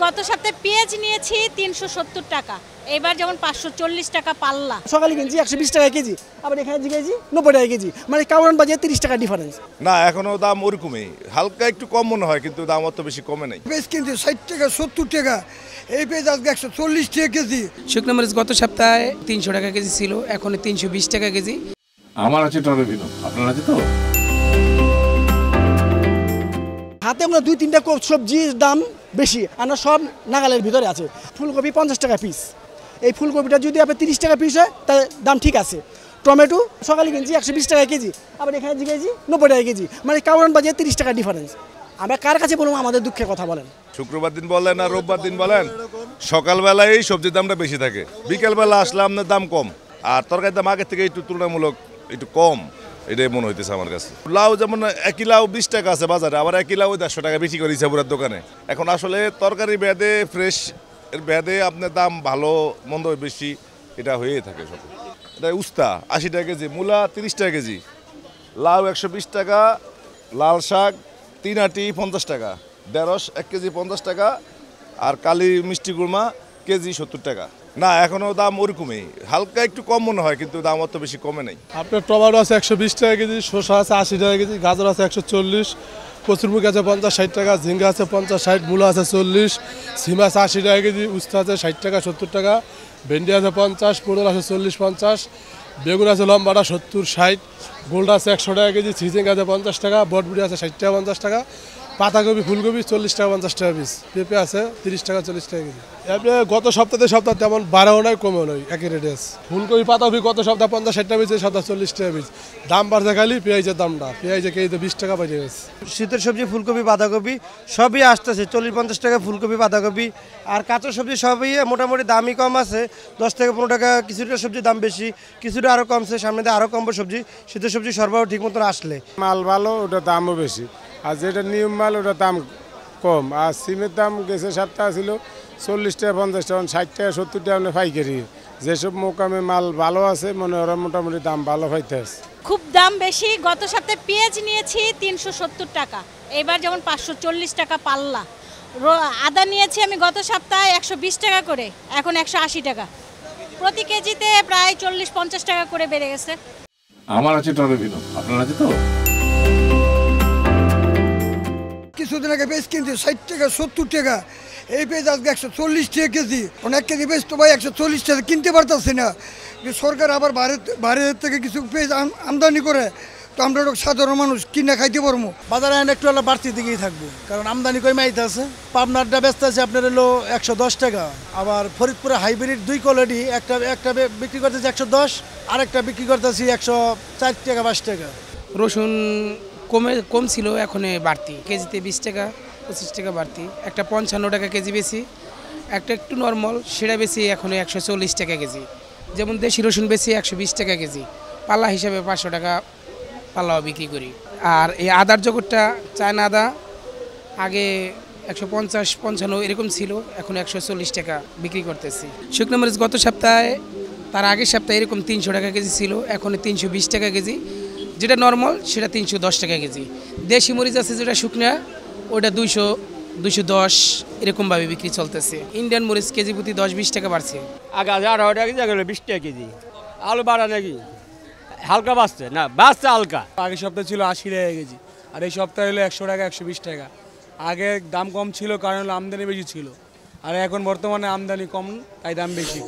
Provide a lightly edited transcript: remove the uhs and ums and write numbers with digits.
গত সপ্তাহে পেঁয়াজ নিয়েছি ৩৭০ টাকা, এবার যেমন ৫৪০ টাকা পাল্লা। সকালে কিনছি ১২০ টাকা কেজি, আবার এখানে কেজি ৯০ টাকা কেজি, মানে কারণ বাজারে ৩০ টাকা ডিফারেন্স। না, এখনো দাম ওরকমই, হালকা একটু কম মনে হয়, কিন্তু দাম অত বেশি কমে নাই। পেঁয়াজ কিনছে ৬০ টাকা ৭০ টাকা, এই পেঁয়াজ আজকে ১৪০ টাকা কেজি। শুকনো মরিচ গত সপ্তাহে ৩০০ টাকা কেজি ছিল, এখন ৩২০ টাকা কেজি। আমার আছে টমেটো, আপনার আছে তো? হাতে আমরা ২-৩টা সবজির দাম বেশি, আমরা সব নাগালের ভিতরে আছে। ফুলকপি ৫০ টাকা পিস, এই ফুলকপিটা যদি আপনার ৩০ টাকা পিস হয় তার দাম ঠিক আছে। টমেটো সকালে কিনছি ১২০ টাকা কেজি, আবার এখানে কেজি ৯০ টাকা কেজি, মানে কারণ বাজারে ৩০ টাকা ডিফারেন্স। আমরা কার কাছে বলবো আমাদের দুঃখের কথা বলেন? শুক্রবার দিন বলেন আর রোববার দিন বলেন, সকালবেলায় সবজির দামটা বেশি থাকে, বিকেলবেলা আসলে আপনার দাম কম, আর তরকারির দাম আগের থেকে একটু তুলনামূলক একটু কম, এটাই মনে হইতেছে আমার কাছে। লাউ যেমন একই লাউ ২০ টাকা আছে বাজারে, আবার একই লাউ ১৫০ টাকা বিক্রি করেছে পুরার দোকানে। এখন আসলে তরকারি বেদে ফ্রেশ এর বেদে আপনার দাম ভালো মন্দ বেশি, এটা হয়েই থাকে সব। এটা উস্তা ৮০ টাকা কেজি, মূলা ৩০ টাকা কেজি, লাউ ১২০ টাকা, লাল শাক ৩ আটি ৫০ টাকা, ঢেঁড়স ১ কেজি ৫০ টাকা, আর কালি মিষ্টি গুড়মা কেজি ৭০ টাকা। না, এখনো দাম ওরকমই, হালকা একটু কম মনে হয়, কিন্তু দাম অত বেশি কমে নাই। আপনার টমেটো আছে ১২০ টাকা কেজি, শসা আছে ৮০ টাকা কেজি, গাজর আছে ১৪০, কচুরমুখী আছে ৫০-৬০ টাকা, ঝিঙ্গা আছে ৫০-৬০, মূলা আছে ৪০, সিম আছে ৮০ টাকা কেজি, উস্তা আছে ৬০ টাকা ৭০ টাকা, ভেন্ডি আছে ৫০, পটল আছে ৪০-৫০, বেগুন আছে লম্বাটা ৭০-৬০, গোলটা আছে ১০০ টাকা কেজি, ছিচিং আছে ৫০ টাকা, বটবুটি আছে ৬০ টাকা ৫০ টাকা, পাতাকপি ফুলকপি ৪০ টাকা ৫০ টাকা পিস, পেঁপে আছে ৩০ টাকা ৪০ টাকা কেজি। এমনি গত সপ্তাহে তেমন বাড়াও নয় কমেও নয়, একই রেটে আছে। ফুলকপি পাতাকপি গত সপ্তাহে ৫০-৬০ টাকা পিস, এই সপ্তাহে ৪০ টাকা পিস। দাম বাড়ছে খালি পেঁয়াজের দামটা, পেঁয়াজের কেজিতে ২০ টাকা বেড়ে গেছে। শীতের সবজি ফুলকপি বাঁধাকপি সবই আসতেছে ৪০-৫০ টাকা ফুলকপি বাঁধাকপি, আর কাঁচা সবজি সবই মোটামুটি দামই কম আছে, ১০ থেকে ১৫ টাকা, কিছুটা সবজির দাম বেশি, কিছুটা আরও কমছে, সামনে দিয়ে আরও কমবে সবজি। শীতের সবজি সরবরাহ ঠিক মতন আসলে মাল ভালো, ওটা দামও বেশি, আর যেটা নিয়ম মাল ওটার দাম কম। আর সিমের দাম গেছে সপ্তাহে ছিল ৪০ টাকা ৫০ টাকা, ৬০ টাকা ৭০ টাকা পাইকারি। যেসব মোকামে মাল ভালো আছে মনে ওরা মোটামুটি দাম ভালো পাইতে আছে। খুব দাম বেশি, গত সপ্তাহে পেঁয়াজ নিয়েছি ৩৭০ টাকা, এবার যেমন ৫৪০ টাকা পাল্লা। আদা নিয়েছি আমি গত সপ্তাহে ১২০ টাকা করে, এখন ১৮০ টাকা, প্রতি কেজিতে প্রায় ৪০-৫০ টাকা করে বেড়ে গেছে। আমার আছে টমেটো, আপনার আছে তো? কিছুদিন আগে পেঁয়াজ কিনছে ৬০ টাকা ৭০ টাকা, এই পেঁয়াজ আজকে ১৪০ টাকা কেজি। অনেক কেজি পেঁয়াজ তো ভাই ১৪০ টাকা কিনতে পারতেছি না। সরকার আবার বাইরের থেকে কিছু পেঁয়াজ আমদানি করে, তো আমরা সাধারণ মানুষ কিনে খাইতে পারবো। বাজারে একটু হলো বাড়তি দিকেই থাকবো, কারণ আমদানি কমে আইতে আছে। পাবনারটা ব্যস্ত আছে আপনার হলো ১১০ টাকা, আবার ফরিদপুরে হাইব্রিড ২ কোয়ালিটি, একটা বিক্রি করতেছি ১১০, আরেকটা বিক্রি করতেছি ১০৪ টাকা ২২ টাকা। রসুন কম ছিল, এখন বাড়তি, কেজিতে ২০ টাকা ২৫ টাকা বাড়তি। একটা ৫৫ টাকা কেজি বেশি, একটা একটু নর্মাল সেটা বেশি, এখন ১৪০ টাকা কেজি। যেমন দেশি রসুন বেশি ১২০ টাকা কেজি, পাল্লা হিসাবে ৫০০ টাকা পাল্লাও বিক্রি করি। আর এই আদার জগৎটা, চায়না আদা আগে ১৫০-৫৫ এরকম ছিল, এখন ১৪০ টাকা বিক্রি করতেছি। শুকনো মরিচ গত সপ্তাহে, তার আগের সপ্তাহে এরকম ৩০০ টাকা কেজি ছিল, এখন ৩২০ টাকা কেজি, যেটা নর্মাল সেটা ৩১০ টাকা কেজি। দেশি মরিচ আছে যেটা শুকনা, ওটা ২০০-২১০ এরকমভাবে বিক্রি চলতেছে। ইন্ডিয়ান মরিচ কেজি প্রতি ১০-২০ টাকা বাড়ছে। আগে ১৮ টাকা কেজি, আগে ২০ টাকা কেজি। আলু বাড়া নাকি হালকা বাড়ছে? না, বাড়ছে হালকা। আগের সপ্তাহে ছিল ৮০ টাকা কেজি, আর এই সপ্তাহে হলো ১০০ টাকা ১২০ টাকা। আগে দাম কম ছিল কারণ আমদানি বেশি ছিল, আর এখন বর্তমানে আমদানি কম, তাই দাম বেশি।